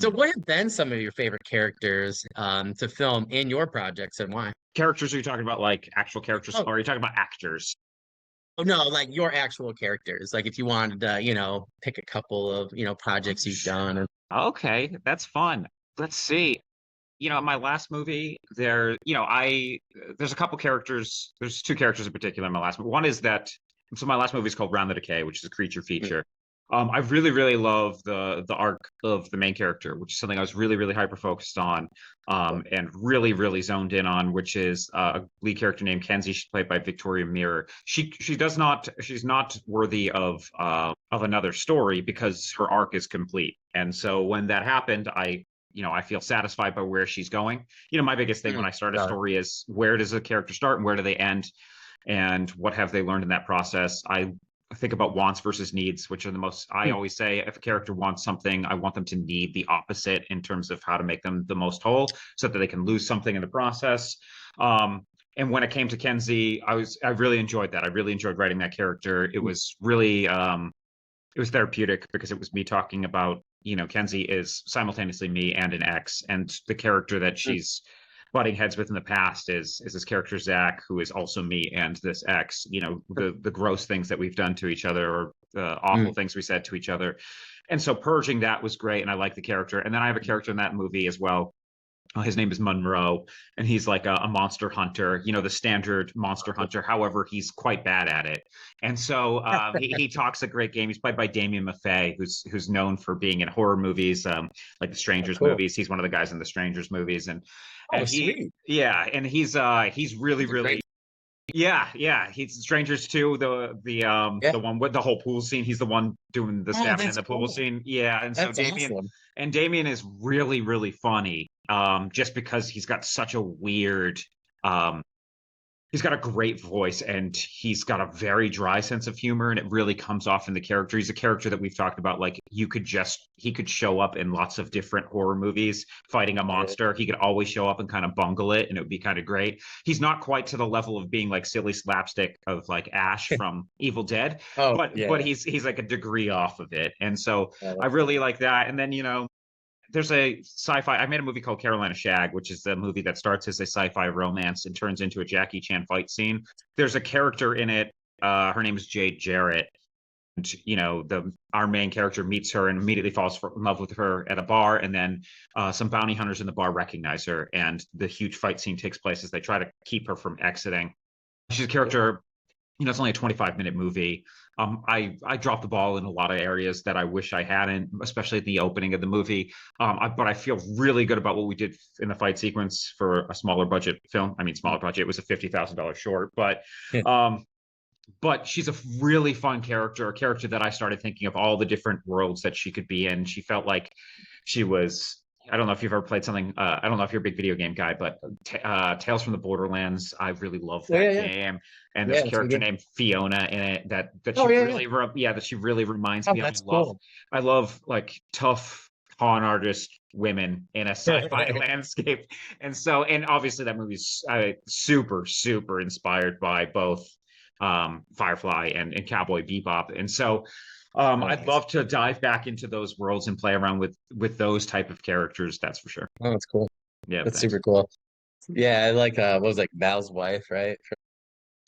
So what have been some of your favorite characters to film in your projects and why? Characters, are you talking about like actual characters, Oh, or are you talking about actors? oh no, like your actual characters. Like if you wanted to, pick a couple of, Oh, projects you've sure. done. And, Okay, that's fun. Let's see. My last movie, there's a couple characters. There's two characters in particular in my last movie. One is that, so my last movie is called Round the Decay, which is a creature mm, feature. I really, really love the arc of the main character, which is something I was really, really hyper focused on, and really, really zoned in on, which is a lead character named Kenzie. She's played by Victoria Mirror. She's not worthy of another story because her arc is complete. And so when that happened, I feel satisfied by where she's going. My biggest thing when I start a got it. story is, where does a character start and where do they end? And what have they learned in that process? I think about wants versus needs, which are the most, I Mm, always say, if a character wants something, I want them to need the opposite in terms of how to make them the most whole so that they can lose something in the process. And when it came to Kenzie, I really enjoyed that. I really enjoyed writing that character. It mm, was really it was therapeutic because it was me talking about, Kenzie is simultaneously me and an ex, and the character that mm, she's butting heads with in the past is this character Zach, who is also me and this ex. The gross things that we've done to each other, or the awful mm. things we said to each other. And so purging that was great, and I like the character. And then I have a character in that movie as well. His name is Monroe, and he's like a monster hunter, the standard monster hunter. However, he's quite bad at it, and so he talks a great game. He's played by Damien Maffei, who's known for being in horror movies, like the Oh, Strangers cool. movies. He's one of the guys in the Strangers movies, Oh, and he sweet. yeah, and he's really, That's a great. really, yeah. He's Strangers too. Yeah. The one with the whole pool scene. He's the one doing the Oh, stabbing in that's the pool cool. scene. Yeah, and so That's awesome. Damien is really, really funny. Just because he's got such a weird, um, he's got a great voice, and he's got a very dry sense of humor, and it really comes off in the character. He's a character that we've talked about, like, he could show up in lots of different horror movies fighting a Yeah. monster. He could always show up and kind of bungle it, and it would be kind of great. He's not quite to the level of being like silly slapstick of like Ash from Evil Dead, Oh, but yeah. he's like a degree off of it. And so Yeah, I that's really cool. like that. And then, there's a sci-fi. I made a movie called Carolina Shag, which is the movie that starts as a sci-fi romance and turns into a Jackie Chan fight scene. There's a character in it. Her name is Jade Jarrett. And, the our main character meets her and immediately falls in love with her at a bar, and then some bounty hunters in the bar recognize her, and the huge fight scene takes place as they try to keep her from exiting. She's a character, it's only a 25-minute movie. I dropped the ball in a lot of areas that I wish I hadn't, especially at the opening of the movie. But I feel really good about what we did in the fight sequence for a smaller budget film. I mean, smaller budget. It was a $50,000 short, Yeah. um, but she's a really fun character, a character that I started thinking of all the different worlds that she could be in. She felt like she was. I don't know if you've ever played something. I don't know if you're a big video game guy, but Tales from the Borderlands. I really love Oh, that yeah, yeah. game. And there's Yeah, a it's really character good. named Fiona in it that Oh, she yeah, yeah. really, that she really reminds Oh, me of. that's cool. I love like tough con artist women in a sci-fi landscape. And obviously that movie's super, super inspired by both Firefly and Cowboy Bebop. And so I'd Nice. love to dive back into those worlds and play around with those type of characters. That's for sure. Oh, that's cool. Yeah, That's thanks. super cool. Yeah, I like what was like Val's wife, right?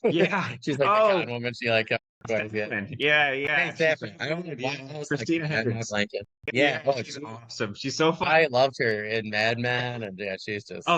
Yeah. She's like the Oh, con woman. She like wife, yeah. yeah. Hey, She's Saffron. I don't know good. why Yeah, I was like Christina had my Hendricks. blanket. Yeah. Yeah, Oh, she's awesome. She's so fun. I loved her in Mad Men, and yeah, she's just Oh,